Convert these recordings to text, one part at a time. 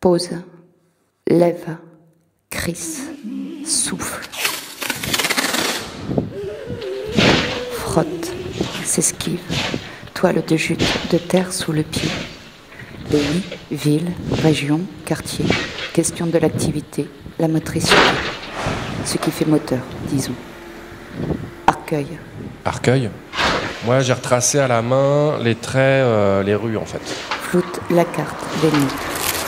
Pose, lève, crisse, souffle, frotte, s'esquive, toile de jute de terre sous le pied. Pays, ville, région, quartier, question de l'activité, la motricité, ce qui fait moteur, disons. Arcueil. Arcueil. Moi, j'ai retracé à la main les traits, les rues, en fait. Floute la carte, les mots.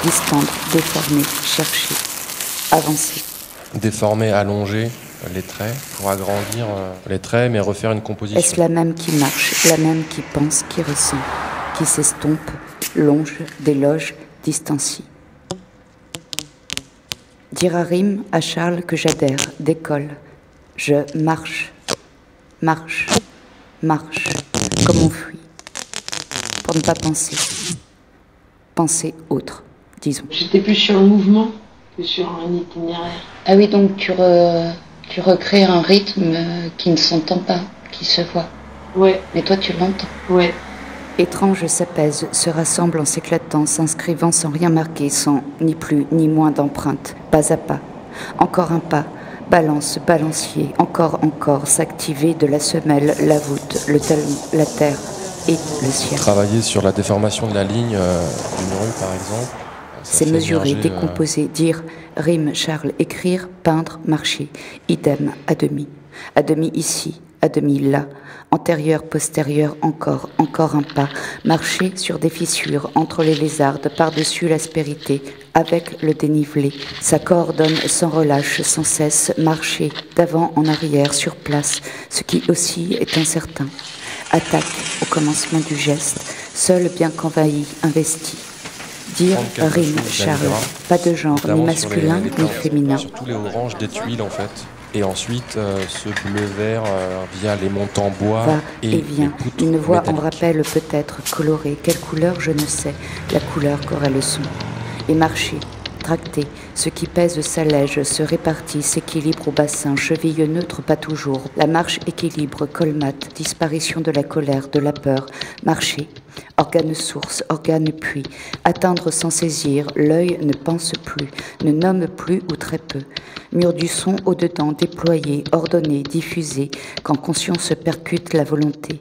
Distendre, déformer, chercher, avancer. Déformer, allonger les traits pour agrandir les traits, mais refaire une composition. Est-ce la même qui marche, la même qui pense, qui ressent, qui s'estompe, longe, déloge, distancie? Dire à Rime, à Charles que j'adhère, décolle. Je marche, marche, marche, comme on fuit. Pour ne pas penser. Penser autre, disons. J'étais plus sur le mouvement que sur un itinéraire. Ah oui, donc tu recrées un rythme qui ne s'entend pas, qui se voit. Ouais. Mais toi, tu l'entends. Ouais. Étrange s'apaise, se rassemble en s'éclatant, s'inscrivant sans rien marquer, sans ni plus ni moins d'empreinte, pas à pas. Encore un pas, balance, balancier, encore, s'activer de la semelle, la voûte, le talon, la terre et le ciel. Travailler sur la déformation de la ligne d'une rue, par exemple. C'est mesurer, décomposer, dire, rime, Charles, écrire, peindre, marcher. Idem, à demi ici, à demi là, antérieur, postérieur, encore un pas, marcher sur des fissures, entre les lézardes, par-dessus l'aspérité, avec le dénivelé, ça coordonne sans relâche, sans cesse, marcher, d'avant en arrière, sur place, ce qui aussi est incertain. Attaque au commencement du geste, seul bien qu'envahi, investi. Dire, rime, Charles, pas de genre, ni masculin, ni féminin. Surtout les oranges des tuiles, en fait. Et ensuite, ce bleu-vert via les montants bois et vient. Une voix en rappelle peut-être, colorée. Quelle couleur, je ne sais. La couleur qu'aurait le son. Et marcher, tracter. Ce qui pèse s'allège, se répartit, s'équilibre au bassin. Cheville neutre, pas toujours. La marche équilibre, colmate. Disparition de la colère, de la peur. Marcher. Organe source, organe puits. Atteindre sans saisir. L'œil ne pense plus, ne nomme plus ou très peu. Mur du son au-dedans, déployé, ordonné, diffusé, quand conscience percute la volonté.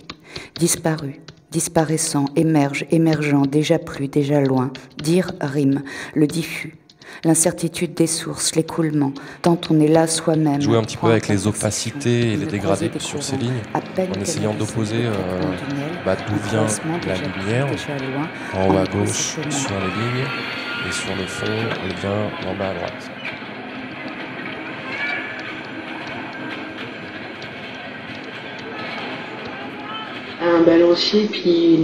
Disparu, disparaissant, émerge, émergeant, déjà plus, déjà loin. Dire, rime, le diffus. L'incertitude des sources, l'écoulement, tant on est là soi-même. Jouer un petit peu avec les opacités et les dégradés sur ces lignes, en essayant d'opposer d'où vient la lumière, en haut à gauche sur les lignes, et sur le fond, elle vient en bas à droite. Un balancier, puis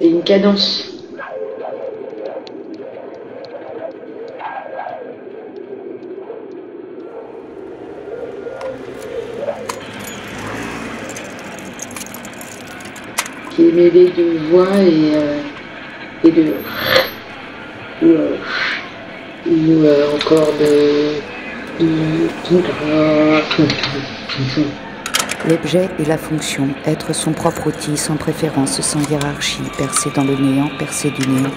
une cadence. Qui est mêlé de voix et de ou encore de L'objet et la fonction, être son propre outil, sans préférence, sans hiérarchie, percé dans le néant, percé du néant,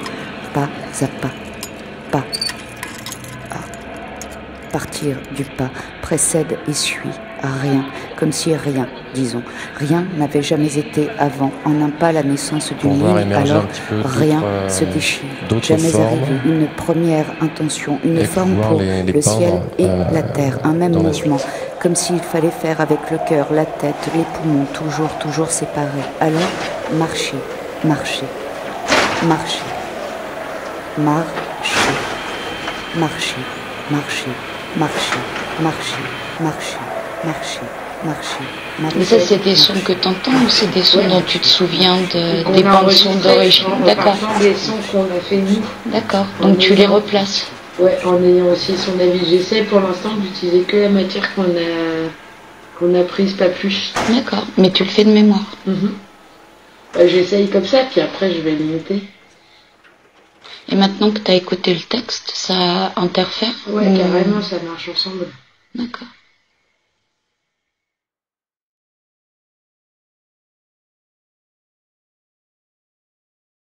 pas à pas, pas à. Partir du pas, précède et suit, à rien, comme si rien, disons, rien n'avait jamais été avant, en un pas la naissance d'une ligne, alors rien se déchire, jamais arrivé, une première intention, une forme pour le ciel et la terre, un même mouvement, comme s'il fallait faire avec le cœur, la tête, les poumons, toujours séparés. Alors, marcher, marcher, marcher, marcher, marcher, marcher, marcher, marcher, marcher, marcher, marcher, marcher. Mais ça, c'est des sons que tu entends ou c'est des sons dont tu te souviens des bandes sons d'origine? D'accord. Des sons qu'on a fait nous. D'accord. Donc tu les replaces. Ouais, en ayant aussi son avis. J'essaie pour l'instant d'utiliser que la matière qu'on a prise, pas plus. D'accord. Mais tu le fais de mémoire. J'essaye comme ça, puis après je vais limiter. Et maintenant que tu as écouté le texte, ça interfère? Ouais, carrément, ça marche ensemble. D'accord.